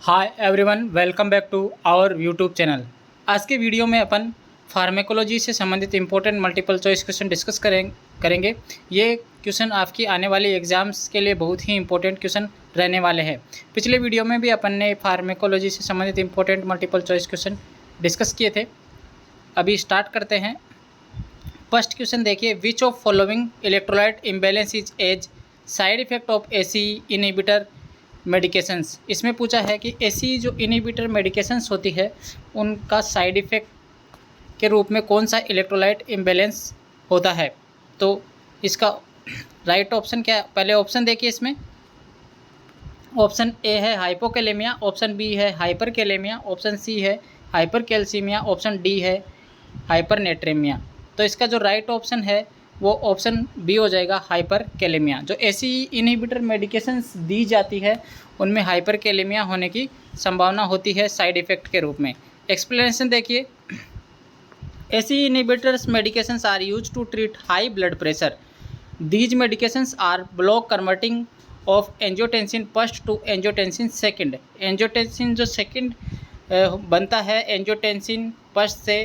Hi everyone, welcome back to our YouTube channel. आज के video में अपन फार्मेकोलॉजी से संबंधित important multiple choice question discuss करेंगे। ये क्वेश्चन आपकी आने वाली एग्जाम्स के लिए बहुत ही इंपॉर्टेंट क्वेश्चन रहने वाले हैं। पिछले वीडियो में भी अपन ने फार्मेकोलॉजी से संबंधित important multiple choice question discuss किए थे। अभी स्टार्ट करते हैं। फर्स्ट क्वेश्चन देखिए, which of following electrolyte imbalance is as side effect of ACE inhibitor medications. इसमें पूछा है कि ऐसी जो इनहिबिटर मेडिकेशंस होती है उनका साइड इफ़ेक्ट के रूप में कौन सा इलेक्ट्रोलाइट इम्बैलेंस होता है। तो इसका राइट ऑप्शन क्या है? पहले ऑप्शन देखिए। इसमें ऑप्शन ए है हाइपोकैलेमिया, ऑप्शन बी है हाइपरकैलेमिया, ऑप्शन सी है हाइपरकैल्सीमिया, ऑप्शन डी है हाइपरनेट्रेमिया। तो इसका जो राइट ऑप्शन है वो ऑप्शन बी हो जाएगा, हाइपरकैलेमिया। जो ऐसी इनहिबिटर मेडिकेशंस दी जाती है उनमें हाइपरकैलेमिया होने की संभावना होती है साइड इफ़ेक्ट के रूप में। एक्सप्लेनेशन देखिए, ACE inhibitors medications are used to treat high blood pressure. These medications are block converting of angiotensin first to angiotensin second. Angiotensin जो सेकेंड बनता है एंजियोटेंसिन फर्स्ट से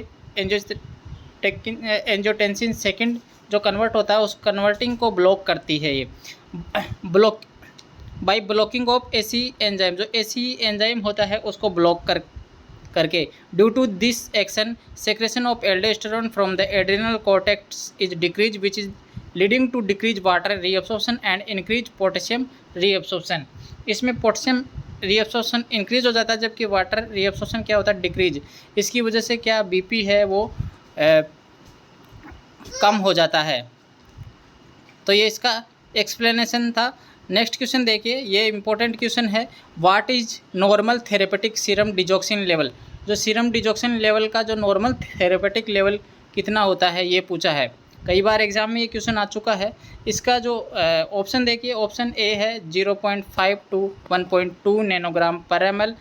एंजियोटेंसिन सेकेंड जो कन्वर्ट होता है उस कन्वर्टिंग को ब्लॉक करती है। ये block by blocking of ACE enzyme, जो एसी एंजाइम होता है उसको ब्लॉक करके। Due to this action secretion of aldosterone from the adrenal cortex is decrease which is leading to decrease water reabsorption and increase potassium reabsorption. इसमें potassium reabsorption increase हो जाता है जबकि वाटर रीअब्सॉर्प्शन क्या होता है, डिक्रीज। इसकी वजह से क्या बीपी है वो कम हो जाता है। तो ये इसका एक्सप्लेनेशन था। नेक्स्ट क्वेश्चन देखिए, ये इंपॉर्टेंट क्वेश्चन है। What is normal therapeutic serum digoxin level. जो सीरम डिजॉक्सिन लेवल का जो नॉर्मल थेरेपेटिक लेवल कितना होता है ये पूछा है। कई बार एग्जाम में ये क्वेश्चन आ चुका है। इसका जो ऑप्शन देखिए, ऑप्शन ए है 0.5 टू 1.2 नैनोग्राम पर ml,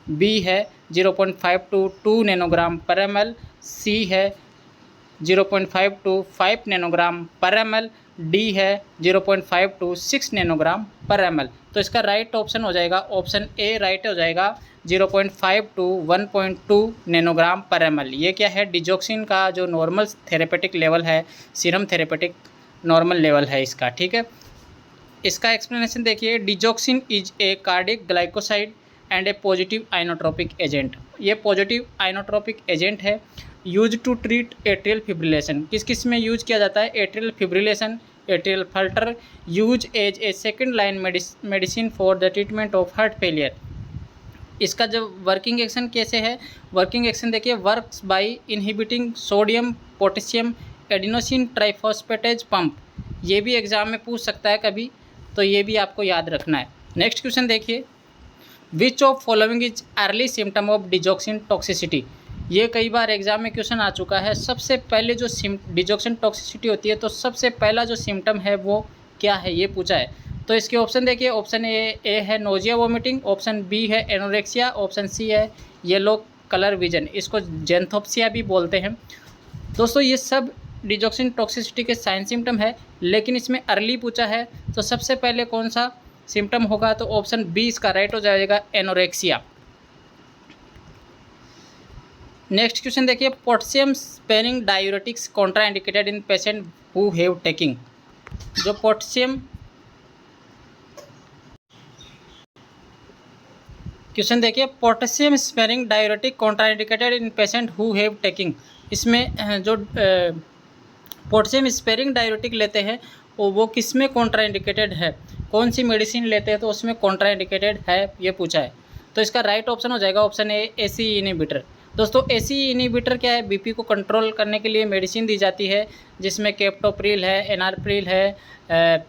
बी है 0.5 टू 2 नैनोग्राम पर ml, सी है 0.5 टू 5 नैनोग्राम पर ml, डी है 0.5 टू 6 नैनोग्राम पर ml। तो इसका राइट ऑप्शन हो जाएगा ऑप्शन ए राइट हो जाएगा 0.5 टू 1.2 नैनोग्राम पर ml। ये क्या है, डिजॉक्सिन का जो नॉर्मल थेरेपेटिक लेवल है, सीरम थेरेपेटिक नॉर्मल लेवल है इसका। ठीक है, इसका एक्सप्लेनेशन देखिए। Digoxin is a cardiac glycoside and a positive inotropic agent. ये पॉजिटिव आइनोट्रोपिक एजेंट है। Use to treat atrial fibrillation. किस किस में यूज किया जाता है? Atrial fibrillation, atrial flutter. Use as a second line medicine for the treatment of heart failure. इसका जो वर्किंग एक्शन कैसे है, वर्किंग एक्शन देखिए। Works by inhibiting sodium potassium adenosine triphosphatase pump. ये भी एग्जाम में पूछ सकता है कभी, तो ये भी आपको याद रखना है। नेक्स्ट क्वेश्चन देखिए, which of following is early symptom of digoxin toxicity. ये कई बार एग्जाम में क्वेश्चन आ चुका है। सबसे पहले जो डिजॉक्सिन टॉक्सिसिटी होती है तो सबसे पहला जो सिम्टम है वो क्या है ये पूछा है। तो इसके ऑप्शन देखिए। ऑप्शन ए है नोजिया वोमिटिंग, ऑप्शन बी है एनोरेक्सिया, ऑप्शन सी है येलो कलर विजन, इसको जेंथोप्सिया भी बोलते हैं। दोस्तों ये सब डिजॉक्सिन टॉक्सिसिटी के साइन सिम्टम है, लेकिन इसमें अर्ली पूछा है तो सबसे पहले कौन सा सिम्टम होगा, तो ऑप्शन बी इसका राइट हो जाएगा, एनोरेक्सिया। नेक्स्ट क्वेश्चन देखिए, potassium sparing diuretics contraindicated in patient who have taking. जो पोटेशियम क्वेश्चन देखिए, potassium sparing diuretic contraindicated in patient who have taking. इसमें जो पोटेशियम स्पेरिंग डायूरेटिक लेते हैं वो किस में कॉन्ट्राइंडिकेटेड है, कौन सी मेडिसिन लेते हैं तो उसमें कॉन्ट्राइंडिकेटेड है ये पूछा है। तो इसका राइट ऑप्शन हो जाएगा ऑप्शन ए, एसी इनहिबिटर। दोस्तों एसी इनहिबिटर क्या है, बीपी को कंट्रोल करने के लिए मेडिसिन दी जाती है, जिसमें कैप्टोप्रिल है, एनारप्रिल है,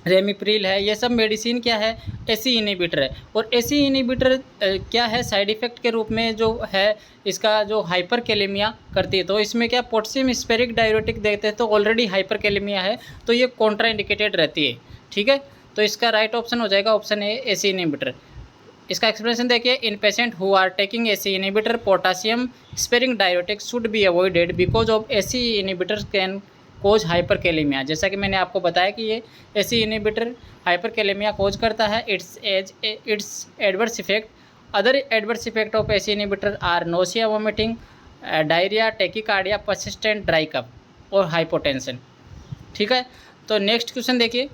रेमिप्रिल है। ये सब मेडिसिन क्या है, एसी इनहिबिटर है। और एसी इनहिबिटर क्या है, साइड इफ़ेक्ट के रूप में जो है इसका जो हाइपरकैलेमिया करती है। तो इसमें क्या पोटेशियम स्पेरिक डायूरेटिक देते हैं तो ऑलरेडी हाइपरकैलेमिया है तो ये कॉन्ट्राइंडिकेटेड रहती है। ठीक है, तो इसका राइट ऑप्शन हो जाएगा ऑप्शन ए, एसी इनहिबिटर। इसका एक्सप्लेनेशन देखिए। In patient who are taking ACE inhibitor potassium sparing diuretic should be avoided because of ACE inhibitors can cause hyperkalaemia. जैसा कि मैंने आपको बताया कि ये एसी इनहिबिटर हाइपरकैलेमिया कोज करता है। It's adverse effect other adverse effect of ACE inhibitor are nausea, vomiting, diarrhoea, tachycardia, persistent dry cough और हाइपोटेंशन। ठीक है, तो नेक्स्ट क्वेश्चन देखिए,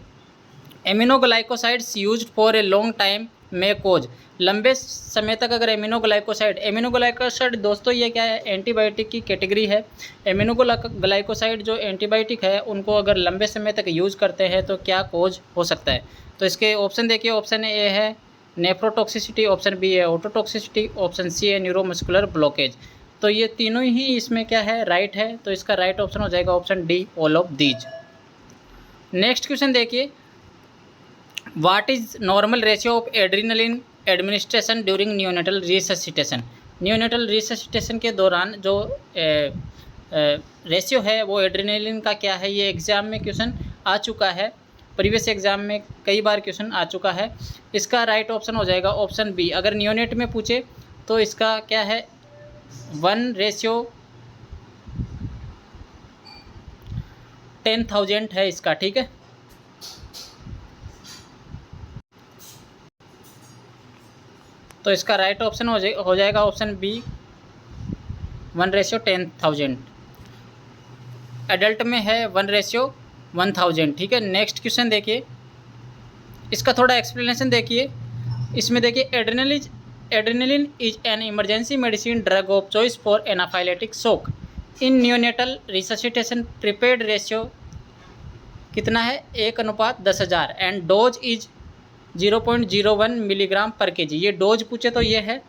aminoglycosides used for a long time में कोज, लंबे समय तक अगर एमिनोग्लाइकोसाइड दोस्तों ये क्या है, एंटीबायोटिक की कैटेगरी है। एमिनोग्लाइकोसाइड जो एंटीबायोटिक है उनको अगर लंबे समय तक यूज़ करते हैं तो क्या कोज हो सकता है। तो इसके ऑप्शन देखिए, ऑप्शन ए है नेफ्रोटॉक्सिसिटी, ऑप्शन बी है ओटोटॉक्सिसिटी, ऑप्शन सी है न्यूरोमस्कुलर ब्लॉकेज। तो ये तीनों ही इसमें क्या है, राइट है। तो इसका राइट ऑप्शन हो जाएगा option D, all of these. Next question देखिए, what is normal ratio of adrenaline administration during neonatal resuscitation. Neonatal resuscitation के दौरान जो रेशियो है वो एड्रीनलिन का क्या है, ये एग्जाम में क्वेश्चन आ चुका है, प्रीवियस एग्जाम में कई बार क्वेश्चन आ चुका है। इसका राइट ऑप्शन हो जाएगा ऑप्शन बी। अगर न्यूनेट में पूछे तो इसका क्या है, 1/10,000 है इसका। ठीक है, तो इसका राइट ऑप्शन हो जाएगा ऑप्शन बी, 1/10,000। एडल्ट में है 1/1000। ठीक है, नेक्स्ट क्वेश्चन देखिए, इसका थोड़ा एक्सप्लेनेशन देखिए। इसमें देखिए, adrenaline is an emergency medicine drug of choice for anaphylactic shock in neonatal resuscitation. Prepared ratio कितना है, 1/10,000 एंड डोज इज 0.01 मिलीग्राम पर केजी। ये डोज पूछे तो ये है,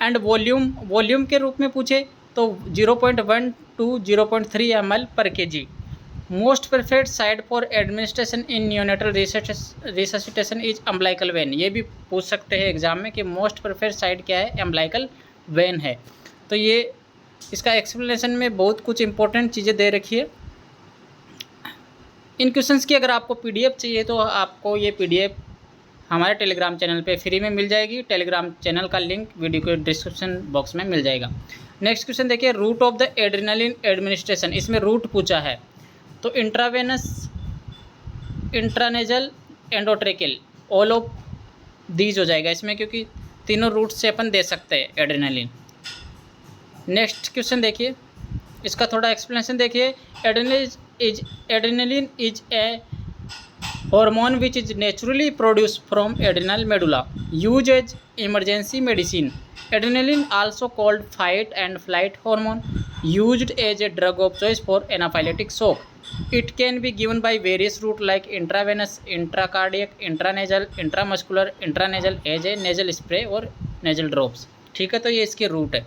एंड वॉल्यूम के रूप में पूछे तो 0.1 to 0.3 ml पर KG. Most preferred side for administration in neonatal resuscitation is umbilical when. ये भी पूछ सकते हैं एग्जाम में कि मोस्ट प्रेफर्ड साइड क्या है, अम्बलाइकल वेन है। तो ये इसका एक्सप्लेनेशन में बहुत कुछ इंपॉर्टेंट चीज़ें दे रखी है। इन क्वेश्चंस की अगर आपको पीडीएफ चाहिए तो आपको ये पीडीएफ हमारे टेलीग्राम चैनल पे फ्री में मिल जाएगी। टेलीग्राम चैनल का लिंक वीडियो के डिस्क्रिप्शन बॉक्स में मिल जाएगा। नेक्स्ट क्वेश्चन देखिए, route of the adrenaline administration. इसमें रूट पूछा है तो intravenous, intranasal, endotracheal, all of these हो जाएगा इसमें, क्योंकि तीनों रूट से अपन दे सकते हैं एड्रेनलिन। नेक्स्ट क्वेश्चन देखिए, इसका थोड़ा एक्सप्लेनेशन देखिए। Adrenaline is a hormone which is naturally produced from adrenal medulla, used as emergency medicine. Adrenaline, also called fight and flight hormone, used as a drug of choice for anaphylactic shock. It can be given by various routes like intravenous, intracardiac, intranasal, intramuscular, intranasal as a nasal spray और nasal drops। ठीक है, तो ये इसके root है।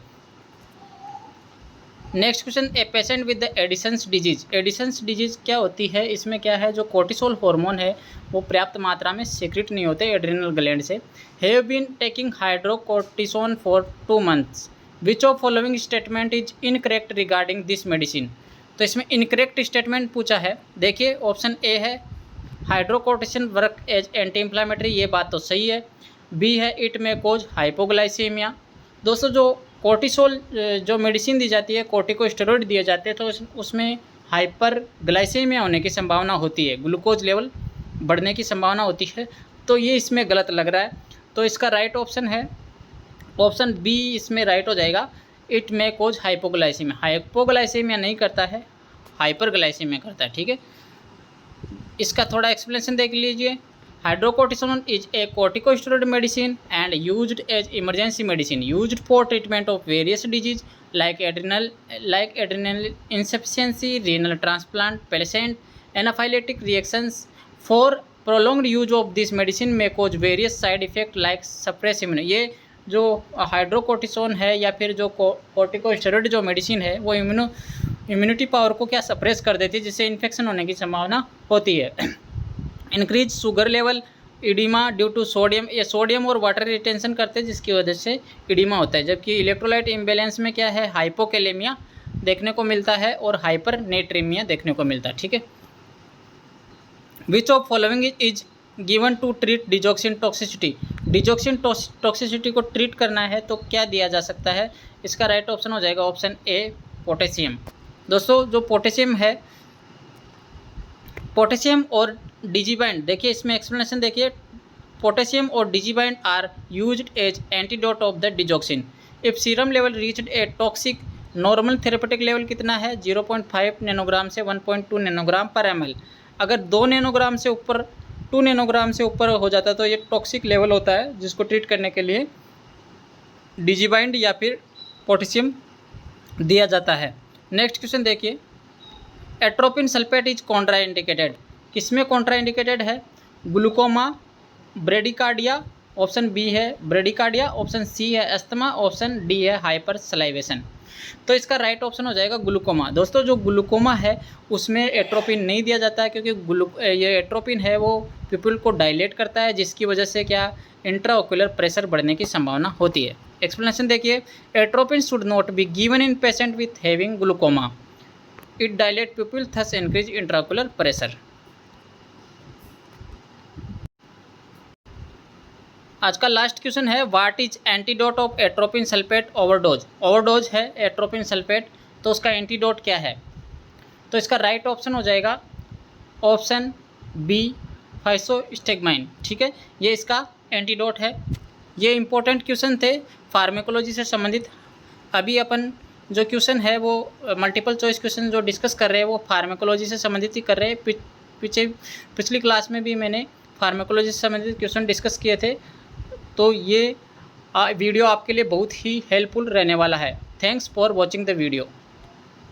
Next question, a patient with the Edison's disease. Edison's disease क्या होती है, इसमें क्या है, जो कोर्टिसोल हार्मोन है वो पर्याप्त मात्रा में सीक्रेट नहीं होते एड्रिनल ग्लैंड से। Have been taking hydrocortisone for 2 months। Which of following statement is incorrect regarding this medicine. तो इसमें इनकरेक्ट स्टेटमेंट पूछा है। देखिए, ऑप्शन ए है hydrocortisone work as anti inflammatory, ये बात तो सही है। बी है इट में कोज हाइपोग्लाइसीमिया। दोस्तों, जो कोर्टिसोल जो मेडिसिन दी जाती है, कोर्टिकोस्टेरॉइड दिए जाते हैं, तो उसमें हाइपर ग्लाइसेमिया होने की संभावना होती है, ग्लूकोज लेवल बढ़ने की संभावना होती है। तो ये इसमें गलत लग रहा है। तो इसका राइट ऑप्शन है ऑप्शन बी, इसमें राइट हो जाएगा, इट में कोज हाइपोग्लाइसेमिया। हाइपोग्लाइसेमिया नहीं करता है, हाइपर ग्लाइसेमिया करता है। ठीक है, इसका थोड़ा एक्सप्लेनेशन देख लीजिए। Hydrocortisone is a corticosteroid medicine and used as emergency medicine, used for treatment of various diseases like adrenal insufficiency, renal transplant, patient anaphylactic reactions. For prolonged use of this medicine may cause various side effects like suppressive immunity। ये जो hydrocortisone है या फिर जो corticosteroid जो medicine है वो immunity power को क्या सप्रेस कर देती है, जिससे इन्फेक्शन होने की संभावना होती है। Increase sugar level, oedema due to sodium, ये सोडियम और वाटर रिटेंशन करते हैं जिसकी वजह से इडीमा होता है। जबकि इलेक्ट्रोलाइट इम्बैलेंस में क्या है, हाइपोकैलेमिया देखने को मिलता है और हाइपर नेट्रीमिया देखने को मिलता है। ठीक है, which of following is given to treat digoxin toxicity. Digoxin toxicity को ट्रीट करना है तो क्या दिया जा सकता है, इसका राइट ऑप्शन हो जाएगा ऑप्शन ए, पोटेशियम। दोस्तों, जो पोटेशियम है, पोटेशियम और डिजीबैंड, देखिए इसमें एक्सप्लेनेशन देखिए। पोटेशियम और Digibind are used as antidote of the digoxin. If serum level reached a toxic normal therapeutic level कितना है 0.5 नैनोग्राम से 1.2 नैनोग्राम पर ml। अगर 2 नैनोग्राम से ऊपर 2 नैनोग्राम से ऊपर हो जाता है तो ये टॉक्सिक लेवल होता है, जिसको ट्रीट करने के लिए डिजिबाइंड या फिर पोटेशियम दिया जाता है। नेक्स्ट क्वेश्चन देखिए, एट्रोपिन सल्फेट इज कॉन्ट्राइंडिकेटेड। किसमें कॉन्ट्राइंडिकेटेड है? ग्लूकोमा, ब्रेडिकार्डिया, ऑप्शन बी है ब्रेडिकार्डिया, ऑप्शन सी है अस्थमा, ऑप्शन डी है हाइपर सलाइवेशन। तो इसका राइट ऑप्शन हो जाएगा ग्लूकोमा। दोस्तों जो ग्लूकोमा है उसमें एट्रोपिन नहीं दिया जाता है, क्योंकि ये एट्रोपिन है वो पिपुल को डायलेट करता है, जिसकी वजह से क्या इंट्राओक्यूलर प्रेशर बढ़ने की संभावना होती है। एक्सप्लेनेशन देखिए, atropine should not be given in patient with having glaucoma, it dilate people thus increase intraocular pressure. आज का लास्ट क्वेश्चन है, what is antidote of atropine sulphate overdose. Overdose है एट्रोपिन सल्फेट, तो उसका एंटीडोट क्या है? तो इसका राइट ऑप्शन हो जाएगा ऑप्शन बी फाइसोस्टेगमाइन। ठीक है, ये इसका एंटीडोट है। ये इंपॉर्टेंट क्वेश्चन थे फार्मेकोलॉजी से संबंधित। अभी अपन जो क्वेश्चन है वो मल्टीपल चॉइस क्वेश्चन जो डिस्कस कर रहे हैं वो फार्मेकोलॉजी से संबंधित ही कर रहे हैं। पिछली क्लास में भी मैंने फार्मेकोलॉजी से संबंधित क्वेश्चन डिस्कस किए थे, तो ये वीडियो आपके लिए बहुत ही हेल्पफुल रहने वाला है। Thanks for watching the video.